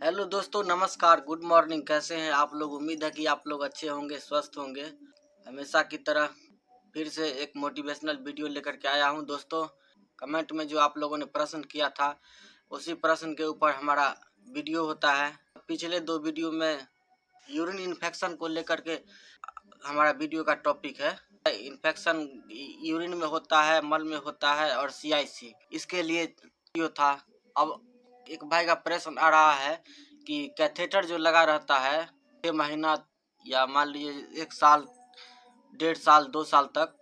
Hello दोस्तों, नमस्कार, good morning. कैसे हैं आप लोग? उम्मीद है कि आप लोग अच्छे होंगे, स्वस्थ होंगे। हमेशा की तरह फिर से एक मोटिवेशनल वीडियो लेकर के आया हूं दोस्तों। कमेंट में जो आप लोगों ने प्रश्न किया था, उसी प्रश्न के ऊपर हमारा वीडियो होता है। पिछले 2 वीडियो में यूरिन इन्फेक्शन को लेकर के हमारा वीडियो का टॉपिक है। इन्फेक्शन यूरिन में होता है, मल में होता है और CIC, इसके लिए वीडियो था। अब एक भाई का प्रश्न आ रहा है कि कैथेटर जो लगा रहता है 6 महीना या मान लीजिए 1 साल, 1.5 साल, 2 साल तक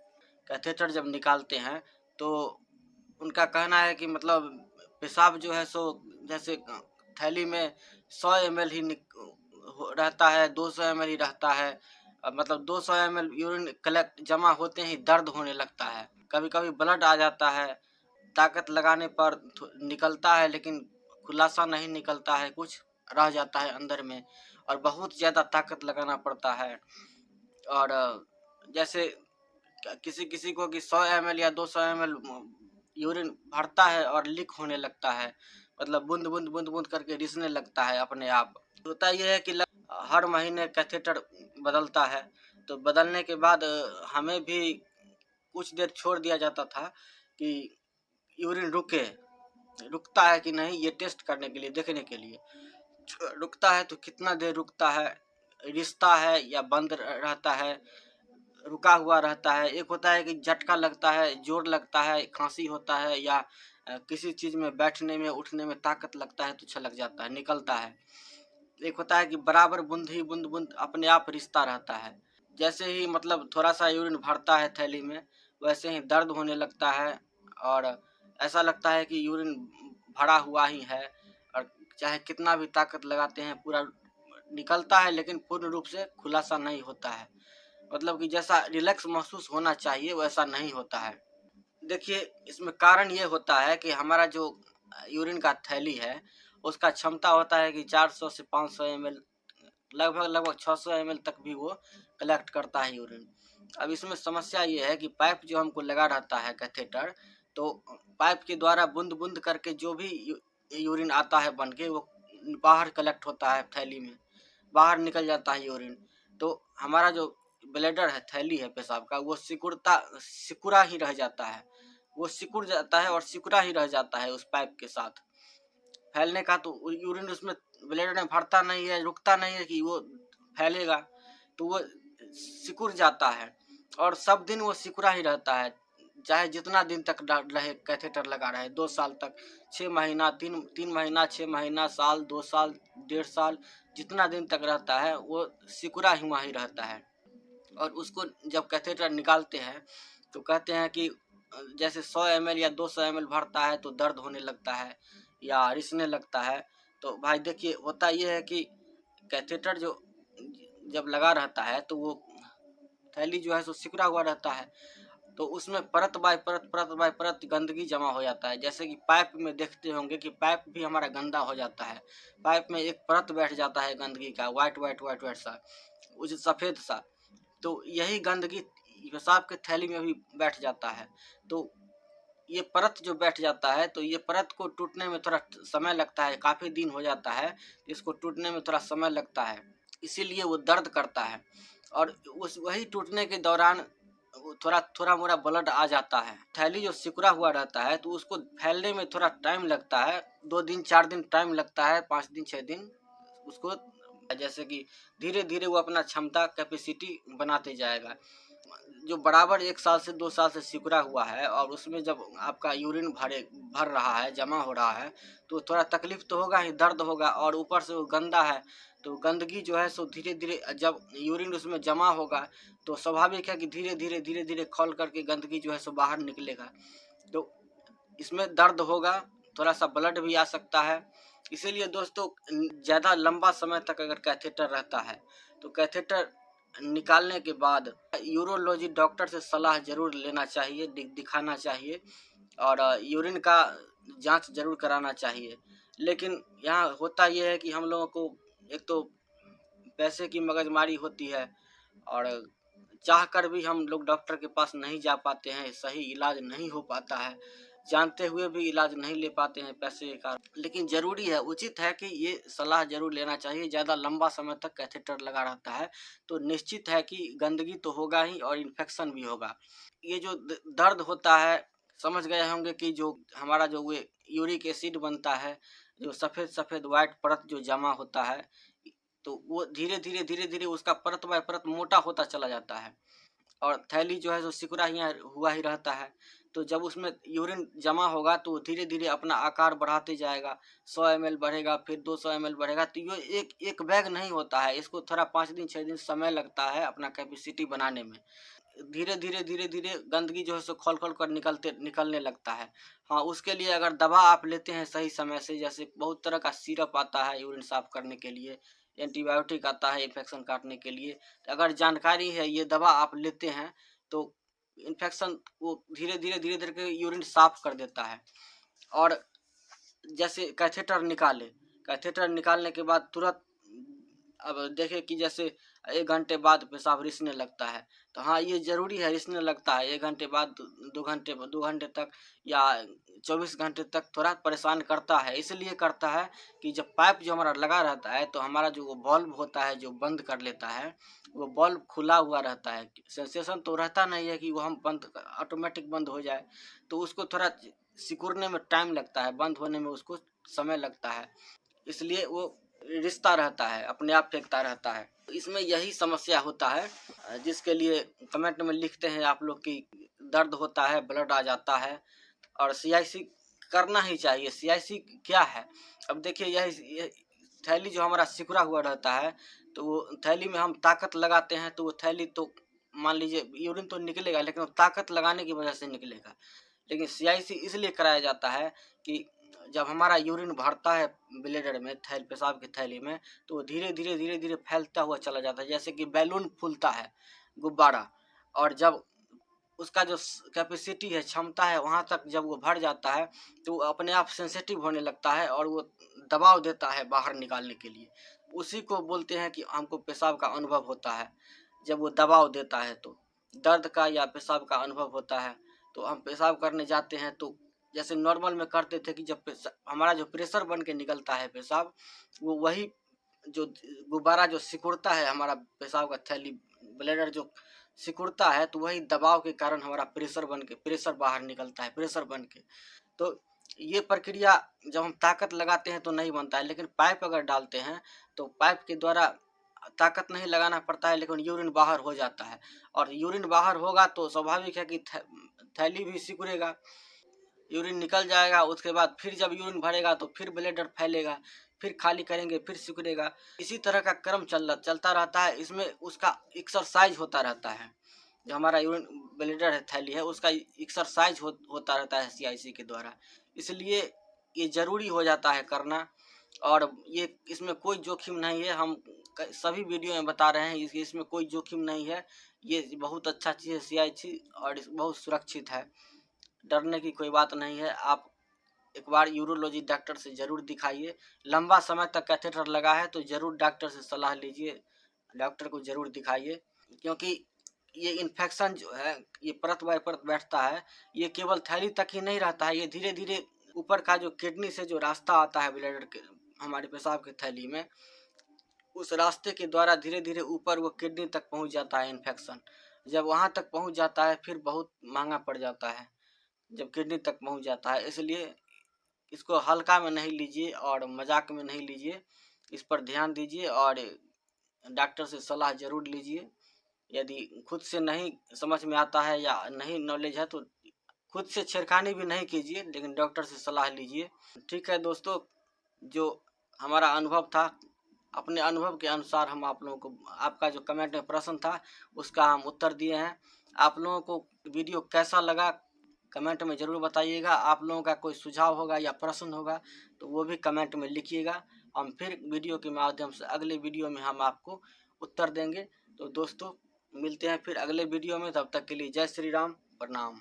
कैथेटर जब निकालते हैं, तो उनका कहना है कि मतलब पेशाब जो है सो जैसे थैली में 100 ml ही रहता है, 200 ml ही रहता है। मतलब 200 ml यूरिन कलेक्ट जमा होते ही दर्द होने लगता है। कभी कभी ब्लड आ जाता है, ताकत लगाने पर निकलता है, लेकिन खुलासा नहीं निकलता है, कुछ रह जाता है अंदर में और बहुत ज़्यादा ताकत लगाना पड़ता है। और जैसे किसी किसी को कि 100 ml या 200 ml यूरिन भरता है और लीक होने लगता है, मतलब बूंद बूंद बूंद बूंद करके रिसने लगता है अपने आप। होता यह है कि हर महीने कैथेटर बदलता है, तो बदलने के बाद हमें भी कुछ देर छोड़ दिया जाता था कि यूरिन रुकता है कि नहीं, ये टेस्ट करने के लिए, देखने के लिए। रुकता है तो कितना देर रुकता है, रिसता है या बंद रहता है, रुका हुआ रहता है। एक होता है कि झटका लगता है, जोर लगता है, खांसी होता है, या किसी चीज में बैठने में उठने में ताकत लगता है तो छलक जाता है, निकलता है। एक होता है कि बराबर बूंद ही बूंद बूंद अपने आप रिसता रहता है। जैसे ही मतलब थोड़ा सा यूरिन भरता है थैली में, वैसे ही दर्द होने लगता है और ऐसा लगता है कि यूरिन भरा हुआ ही है, और चाहे कितना भी ताकत लगाते हैं पूरा निकलता है, लेकिन पूर्ण रूप से खुलासा नहीं होता है। मतलब कि जैसा रिलैक्स महसूस होना चाहिए वैसा नहीं होता है। देखिए, इसमें कारण ये होता है कि हमारा जो यूरिन का थैली है, उसका क्षमता होता है कि 400 से 500 ml, लगभग 600 ml तक भी वो कलेक्ट करता है यूरिन। अब इसमें समस्या ये है कि पाइप जो हमको लगा रहता है कैथेटर, तो पाइप के द्वारा बूंद बूंद करके जो भी यूरिन आता है बन के, वो बाहर कलेक्ट होता है थैली में, बाहर निकल जाता है यूरिन। तो हमारा जो ब्लैडर है, थैली है पेशाब का, वो सिकुड़ा ही रह जाता है। वो सिकुड़ जाता है और सिकुड़ा ही रह जाता है उस पाइप के साथ। फैलने का तो यूरिन उसमें ब्लैडर में भरता नहीं है, रुकता नहीं है कि वो फैलेगा, तो वो सिकुड़ जाता है और सब दिन वो सिकुड़ा ही रहता है। चाहे जितना दिन तक रहे, कैथेटर लगा रहे, 2 साल तक, 6 महीना, 3 महीना, 6 महीना, साल, 2 साल, 1.5 साल, जितना दिन तक रहता है वो सिकुड़ा हुआ ही रहता है। और उसको जब कैथेटर निकालते हैं तो कहते हैं कि जैसे 100 ml या 200 ml भरता है तो दर्द होने लगता है या रिसने लगता है। तो भाई देखिए, होता ये है कि कैथेटर जो जब लगा रहता है तो वो थैली जो है सो सिकुड़ा हुआ रहता है, तो उसमें परत बाय परत गंदगी जमा हो जाता है। जैसे कि पाइप में देखते होंगे कि पाइप भी हमारा गंदा हो जाता है। पाइप में एक परत बैठ जाता है गंदगी का, वाइट वाइट वाइट वाइट सा, उस सफ़ेद सा। तो यही गंदगी पेशाब के थैली में भी बैठ जाता है। तो ये परत जो बैठ जाता है, तो ये परत को टूटने में थोड़ा समय लगता है, काफ़ी दिन हो जाता है, इसको टूटने में थोड़ा समय लगता है, इसीलिए वो दर्द करता है। और उस वही टूटने के दौरान थोड़ा थोड़ा मोड़ा ब्लड आ जाता है। थैली जो सिकुड़ा हुआ रहता है तो उसको फैलने में थोड़ा टाइम लगता है, 2 दिन 4 दिन टाइम लगता है, 5 दिन 6 दिन उसको, जैसे कि धीरे धीरे वो अपना क्षमता कैपेसिटी बनाते जाएगा। जो बराबर 1 साल से 2 साल से सिकुड़ा हुआ है और उसमें जब आपका यूरिन भर रहा है, जमा हो रहा है, तो थोड़ा तकलीफ तो होगा ही, दर्द होगा, और ऊपर से वो गंदा है। तो गंदगी जो है सो धीरे धीरे जब यूरिन उसमें जमा होगा, तो स्वाभाविक है कि धीरे धीरे खौल करके गंदगी जो है सो बाहर निकलेगा। तो इसमें दर्द होगा, थोड़ा सा ब्लड भी आ सकता है। इसीलिए दोस्तों, ज़्यादा लंबा समय तक अगर कैथेटर रहता है तो कैथेटर निकालने के बाद यूरोलॉजी डॉक्टर से सलाह जरूर लेना चाहिए, दिखाना चाहिए, और यूरिन का जांच जरूर कराना चाहिए। लेकिन यहाँ होता यह है कि हम लोगों को एक तो पैसे की मगजमारी होती है, और चाह कर भी हम लोग डॉक्टर के पास नहीं जा पाते हैं, सही इलाज नहीं हो पाता है। जानते हुए भी इलाज नहीं ले पाते हैं पैसे के कारण। लेकिन ज़रूरी है, उचित है कि ये सलाह ज़रूर लेना चाहिए। ज़्यादा लंबा समय तक कैथेटर लगा रहता है तो निश्चित है कि गंदगी तो होगा ही और इन्फेक्शन भी होगा। ये जो दर्द होता है, समझ गए होंगे कि जो हमारा जो वो यूरिक एसिड बनता है, जो सफ़ेद सफ़ेद वाइट परत जो जमा होता है, तो वो धीरे धीरे उसका परत बाय परत मोटा होता चला जाता है और थैली जो है जो सिकुड़ा ही हुआ ही रहता है। तो जब उसमें यूरिन जमा होगा तो धीरे धीरे अपना आकार बढ़ाते जाएगा। 100 ml बढ़ेगा, फिर 200 ml बढ़ेगा। तो ये एक बैग नहीं होता है, इसको थोड़ा 5 दिन 6 दिन समय लगता है अपना कैपेसिटी बनाने में। धीरे धीरे गंदगी जो है सो खोल खोल कर निकलने लगता है। हाँ, उसके लिए अगर दवा आप लेते हैं सही समय से, जैसे बहुत तरह का सिरप आता है यूरिन साफ करने के लिए, एंटीबायोटिक आता है इन्फेक्शन काटने के लिए, तो अगर जानकारी है ये दवा आप लेते हैं तो इन्फेक्शन वो धीरे धीरे यूरिन साफ कर देता है। और जैसे कैथेटर निकालने के बाद तुरंत अब देखें कि जैसे 1 घंटे बाद पेशाब रिसने लगता है, तो हाँ ये ज़रूरी है, रिसने लगता है 1 घंटे बाद, 2 घंटे तक या 24 घंटे तक थोड़ा परेशान करता है। इसलिए करता है कि जब पाइप जो हमारा लगा रहता है तो हमारा जो वो बल्ब होता है जो बंद कर लेता है, वो बल्ब खुला हुआ रहता है। सेंसेशन तो रहता नहीं है कि वो हम बंद ऑटोमेटिक बंद हो जाए, तो उसको थोड़ा सिकुड़ने में टाइम लगता है, बंद होने में उसको समय लगता है। इसलिए वो रिश्ता रहता है, अपने आप फेंकता रहता है। इसमें यही समस्या होता है, जिसके लिए कमेंट में लिखते हैं आप लोग कि दर्द होता है, ब्लड आ जाता है और सीआईसी करना ही चाहिए। सीआईसी क्या है? अब देखिए यह थैली जो हमारा सिकुड़ा हुआ रहता है, तो वो थैली में हम ताकत लगाते हैं तो वो थैली तो मान लीजिए यूरिन तो निकलेगा, लेकिन वो ताकत लगाने की वजह से निकलेगा। लेकिन सीआईसी इसलिए कराया जाता है कि जब हमारा यूरिन भरता है ब्लेडर में, पेशाब की थैली में, तो वो धीरे धीरे फैलता हुआ चला जाता है, जैसे कि बैलून फूलता है, गुब्बारा। और जब उसका जो कैपेसिटी है, क्षमता है, वहाँ तक जब वो भर जाता है तो वो अपने आप सेंसिटिव होने लगता है और वो दबाव देता है बाहर निकालने के लिए। उसी को बोलते हैं कि हमको पेशाब का अनुभव होता है। जब वो दबाव देता है तो दर्द का या पेशाब का अनुभव होता है। तो हम पेशाब करने जाते हैं तो जैसे नॉर्मल में करते थे कि जब हमारा जो प्रेशर बन के निकलता है पेशाब, वो वही जो गुब्बारा जो सिकुड़ता है, हमारा पेशाब का थैली ब्लैडर जो सिकुड़ता है, तो वही दबाव के कारण हमारा प्रेशर बाहर निकलता है, प्रेशर बन के। तो ये प्रक्रिया जब हम ताकत लगाते हैं तो नहीं बनता है, लेकिन पाइप अगर डालते हैं तो पाइप के द्वारा ताकत नहीं लगाना पड़ता है, लेकिन यूरिन बाहर हो जाता है। और यूरिन बाहर होगा तो स्वाभाविक है कि थैली भी सिकुड़ेगा, यूरिन निकल जाएगा। उसके बाद फिर जब यूरिन भरेगा तो फिर ब्लैडर फैलेगा, फिर खाली करेंगे, फिर सिकुड़ेगा। इसी तरह का क्रम चलता रहता है। इसमें उसका एक्सरसाइज होता रहता है, जो हमारा यूरिन ब्लैडर है, थैली है, उसका एक्सरसाइज होता रहता है सीआईसी के द्वारा। इसलिए ये ज़रूरी हो जाता है करना। और ये इसमें कोई जोखिम नहीं है, हम सभी वीडियो में बता रहे हैं, इसमें कोई जोखिम नहीं है। ये बहुत अच्छा चीज़ है सीआईसी, और बहुत सुरक्षित है, डरने की कोई बात नहीं है। आप एक बार यूरोलॉजी डॉक्टर से ज़रूर दिखाइए। लंबा समय तक कैथेटर लगा है तो ज़रूर डॉक्टर से सलाह लीजिए, डॉक्टर को ज़रूर दिखाइए। क्योंकि ये इन्फेक्शन जो है, ये परत बाय परत बैठता है, ये केवल थैली तक ही नहीं रहता है, ये धीरे धीरे ऊपर का जो किडनी से जो रास्ता आता है ब्लैडर के, हमारे पेशाब की थैली में, उस रास्ते के द्वारा धीरे धीरे ऊपर वो किडनी तक पहुंच जाता है इन्फेक्शन। जब वहां तक पहुंच जाता है फिर बहुत महंगा पड़ जाता है, जब किडनी तक पहुंच जाता है। इसलिए इसको हल्का में नहीं लीजिए और मजाक में नहीं लीजिए, इस पर ध्यान दीजिए और डॉक्टर से सलाह जरूर लीजिए। यदि खुद से नहीं समझ में आता है या नहीं नॉलेज है तो खुद से छेड़खानी भी नहीं कीजिए, लेकिन डॉक्टर से सलाह लीजिए। ठीक है दोस्तों, जो हमारा अनुभव था, अपने अनुभव के अनुसार हम आप लोगों को, आपका जो कमेंट में प्रश्न था उसका हम उत्तर दिए हैं। आप लोगों को वीडियो कैसा लगा कमेंट में ज़रूर बताइएगा। आप लोगों का कोई सुझाव होगा या प्रश्न होगा तो वो भी कमेंट में लिखिएगा। हम फिर वीडियो के माध्यम से अगले वीडियो में हम आपको उत्तर देंगे। तो दोस्तों मिलते हैं फिर अगले वीडियो में, तब तक के लिए जय श्री राम, प्रणाम।